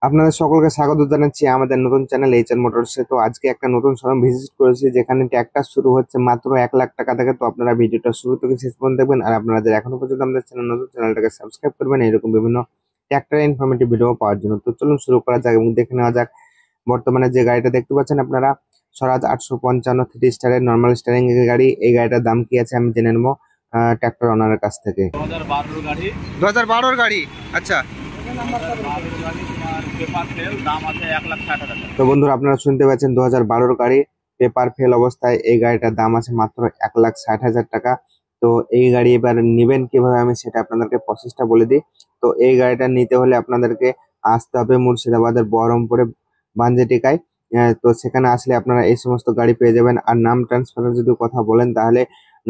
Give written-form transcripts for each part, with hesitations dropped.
আপনাদের সকলকে স্বাগত জানাচ্ছি আমাদের নতুন চ্যানেল এইচআর মোটরসে। তো আজকে একটা নতুন শোরুম ভিজিট করেছি যেখানে ট্র্যাক্টর শুরু হচ্ছে মাত্র 1 লাখ টাকা থেকে। তো আপনারা ভিডিওটা শুরু থেকে শেষ পর্যন্ত দেখবেন, আর আপনারা যারা এখনো পর্যন্ত আমাদের নতুন চ্যানেলটাকে সাবস্ক্রাইব করবেন এরকম বিভিন্ন ট্র্যাক্টর ইনফরমেটিভ ভিডিও পাওয়ার জন্য। তো চলুন শুরু করা যাক এবং দেখে নেওয়া যাক বর্তমানে যে গাড়িটা দেখতে পাচ্ছেন আপনারা, স্বরাজ 855 3 স্টারের নর্মাল স্টারিং এর গাড়ি। এই গাড়িটার দাম কি আছে আমি জেনে নেবো ট্র্যাক্টর ওনারের কাছ থেকে। 2012 গাড়ি। 2012 গাড়ি। আচ্ছা, তো বন্ধুরা আপনারা শুনতে পাচ্ছেন 2012 গাড়ি, পেপার ফেল অবস্থায়। এই গাড়িটার দাম আছে মাত্র 1,60,000 টাকা। তো এই গাড়ি এবার নিবেন কিভাবে আমি সেটা আপনাদেরকে প্রসেসটা বলে দিই। তো এই গাড়িটা নিতে হলে আপনাদেরকে আসতে হবে মুর্শিদাবাদের বহরমপুরে বানজেটিকায়। তো সেখানে আসলে আপনারা এই সমস্ত গাড়ি পেয়ে যাবেন। আর নাম ট্রান্সফারের যদি কথা বলেন তাহলে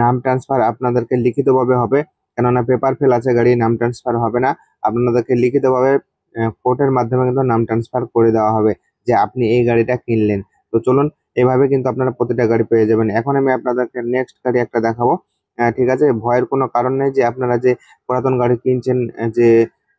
নাম ট্রান্সফার আপনাদেরকে লিখিতভাবে হবে, কেননা পেপার ফেল আছে গাড়ি, নাম ট্রান্সফার হবে না। আপনাদেরকে লিখিতভাবে কোর্টের মাধ্যমে কিন্তু নাম ট্রান্সফার করে দেওয়া হবে যে আপনি এই গাড়িটা কিনলেন। তো চলুন, এভাবে কিন্তু আপনারা প্রতিটা গাড়ি পেয়ে যাবেন। এখন আমি আপনাদেরকে নেক্সট গাড়ি একটা দেখাবো। ঠিক আছে, ভয়ের কোনো কারণ নেই যে আপনারা যে পুরাতন গাড়ি কিনছেন যে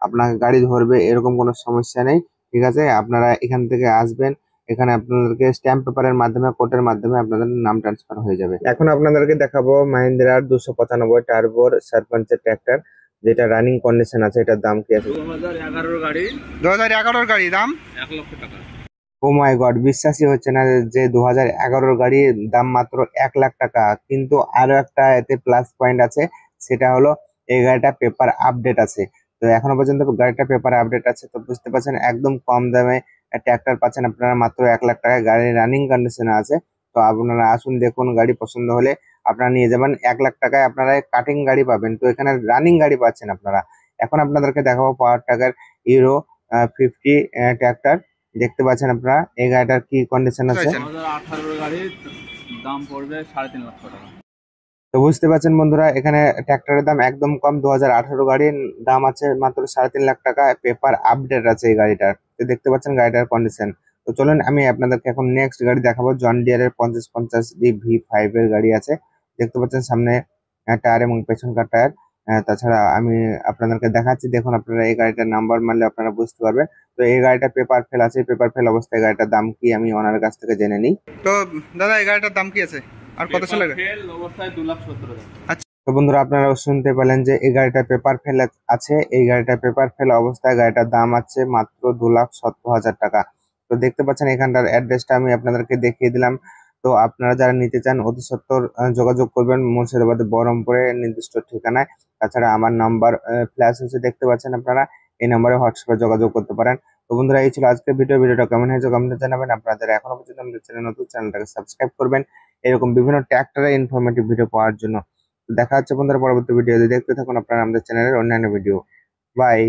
আপনাকে গাড়ি ধরবে এরকম কোনো সমস্যা নেই। ঠিক আছে, আপনারা এখান থেকে আসবেন, এখানে আপনাদেরকে স্ট্যাম্প পেপারের মাধ্যমে কোর্টের মাধ্যমে আপনাদের নাম ট্রান্সফার হয়ে যাবে। এখন আপনাদেরকে দেখাবো মাহিন্দ্রার 295 টার্বোর সারপাঞ্চের ট্র্যাক্টর, যেটা রানিং কন্ডিশন আছে। এটার দাম কি আছে? 2011 গাড়ি। 2011 গাড়ি, দাম 1 লক্ষ টাকা। ও মাই গড, বিশ্বাসই হচ্ছে না যে 2011 গাড়ির দাম মাত্র 1 লাখ টাকা। কিন্তু আরো একটা এতে প্লাস পয়েন্ট আছে, সেটা হলো এই গাড়িটা পেপার আপডেট আছে। তো এখনো পর্যন্ত গাড়িটা পেপার আপডেট আছে। তো বুঝতে পারছেন একদম কম দামে ট্র্যাক্টর পাচ্ছেন আপনারা মাত্র 1 লাখ টাকায়। গাড়ি রানিং কন্ডিশনে আছে। তো আপনারা আসুন, দেখুন, গাড়ি পছন্দ হলে আপনারা নিয়ে যাবেন। 1 লাখ টাকায় আপনারা কাটিং গাড়ি পাবেন, তো এখানে রানিং গাড়ি পাচ্ছেন আপনারা। এখন আপনাদেরকে দেখাবো পাওয়ার টাকার ইউরো 50 ট্র্যাক্টর। দেখতে পাচ্ছেন আপনারা এই গাড়িটার কি কন্ডিশন আছে। 2018 গাড়ির দাম পড়বে 3.5 লক্ষ টাকা। তো বুঝতে পারছেন বন্ধুরা, এখানে ট্র্যাক্টরের দাম একদম কম। 2018 গাড়ির দাম আছে মাত্র 3.5 লাখ টাকা। পেপার আপডেট আছে এই গাড়িটার। তো দেখতে পাচ্ছেন গাড়িটার কন্ডিশন। তো চলুন আমি আপনাদেরকে এখন নেক্সট গাড়ি দেখাবো। জন ডিয়ারের 5050 V5 এর গাড়ি আছে। দেখতে পাচ্ছেন সামনে টায়ার এবং পেছনকার টায়ার। তাছাড়া আমি আপনাদেরকে দেখাচ্ছি, দেখুন আপনারা এই গাড়িটার নাম্বার মারলে আপনারা বুঝতে পারবেন। তো এই গাড়িটা পেপার ফেল আছে। পেপার ফেল অবস্থায় গাড়িটার দাম কি আমি ওনার কাছ থেকে জেনে নিই। তো দাদা এই গাড়িটার দাম কি আছে আর কত সালে? ফেল অবস্থায় 2,70,000। আচ্ছা, তো বন্ধুরা আপনারা শুনতে পেলেন যে এই গাড়িটা পেপার ফেল আছে। এই গাড়িটা পেপার ফেল অবস্থায়, গাড়িটার দাম আছে মাত্র 2,70,000 টাকা। তো দেখতে পাচ্ছেন এখানটার অ্যাড্রেসটা আমি আপনাদেরকে দেখিয়ে দিলাম। তো আপনারা যারা নিতে চান অতি সত্বর যোগাযোগ করবেন মুর্শিদাবাদ বহরমপুরে নির্দিষ্ট ঠিকানায়। তাছাড়া আমার নাম্বার ফ্ল্যাশ হচ্ছে, দেখতে পাচ্ছেন আপনারা। এই নাম্বারে হোয়াটসঅ্যাপে যোগাযোগ করতে পারেন। তো বন্ধুরা এই ছিল আজকের ভিডিওটা কেমন হয়েছে কমেন্টে জানাবেন। আপনারা যারা এখনো পর্যন্ত আমাদের চ্যানেলটাকে সাবস্ক্রাইব করবেন এরকম বিভিন্ন ট্র্যাক্টরের ইনফরমেটিভ ভিডিও পাওয়ার জন্য। দেখা হচ্ছে বন্ধুরা পরবর্তী ভিডিও। দেখতে থাকুন আপনারা আমাদের চ্যানেলের অন্যান্য ভিডিও। বাই।